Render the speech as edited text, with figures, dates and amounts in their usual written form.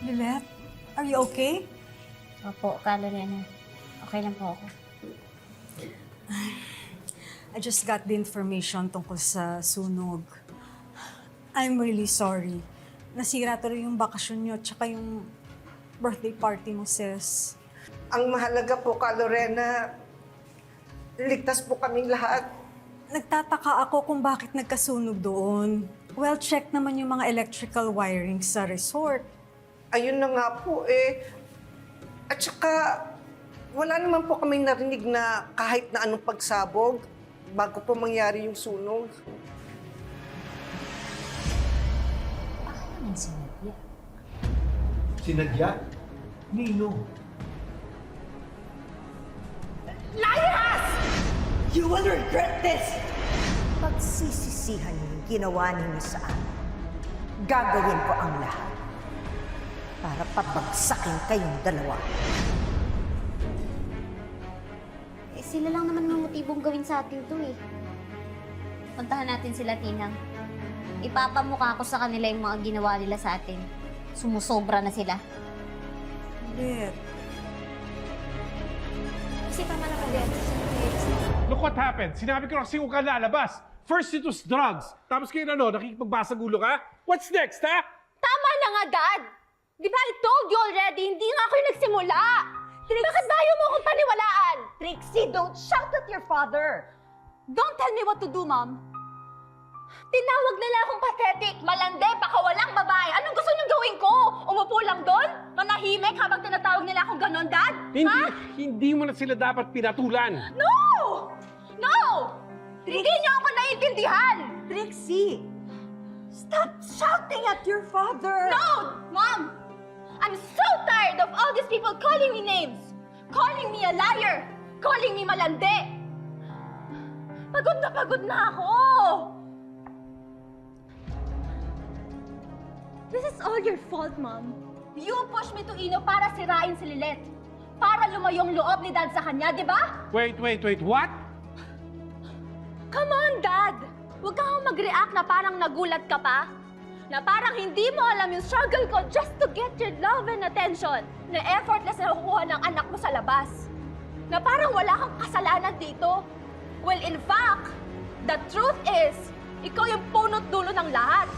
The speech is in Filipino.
Lilette, are you okay? Opo, Lorena. Okay lang po ako. I just got the information tungkol sa sunog. I'm really sorry. Nasira tuloy yung bakasyon nyo tsaka yung birthday party mo, sis. Ang mahalaga po, Lorena, ligtas po kaming lahat. Nagtataka ako kung bakit nagkasunog doon. Well, check naman yung mga electrical wiring sa resort. Ayun na nga po eh. At saka, wala naman po kaming narinig na kahit na anong pagsabog bago po mangyari yung sunog. Baka naman si Nadia. Sinadya? Nino? You will regret this! Pagsisisihan niyo yung ginawa ninyo sa amin. Gagawin ko ang lahat para pabagsakin kayong dalawa. Eh, sila lang naman may motibong gawin sa atin to eh. Puntahan natin sila, Tinang. Ipapamukha ko sa kanila yung mga ginawa nila sa atin. Sumusobra na sila. Lilette. Isipan mo naman din. Look what happened. Sinabi ko na kasi huwag ka lalabas. First it was drugs. Tapos kayo nakikipagbasa-gulo ka? What's next, ha? Tama na nga, Dad! Di ba I told you already, hindi nga ako yung nagsimula! Bakit ayaw mo akong paniwalaan? Trixie, don't shout at your father! Don't tell me what to do, Mom! Tinawag nila akong pathetic, malande, pakawalang babae. Anong gusto niyong gawin ko? Umupo lang doon? Manahimik habang tinatawag nila akong ganon, Dad? Hindi mo na sila dapat pinatulan. No! No! Hindi niyo ako naiintindihan! Trixie! Stop shouting at your father! No! Mom! I'm so tired of all these people calling me names! Calling me a liar! Calling me malande! Pagod na ako! This is all your fault, Mom. You pushed me to Ino para sirain si Lilette. Para lumayong loob ni Dad sa kanya, di ba? Wait, what? Come on, Dad! Huwag kang mag-react na parang nagulat ka pa. Na parang hindi mo alam yung struggle ko just to get your love and attention. Na effortless na kukuha ng anak mo sa labas. Na parang wala kang kasalanan dito. Well, in fact, the truth is, ikaw yung punot dulo ng lahat.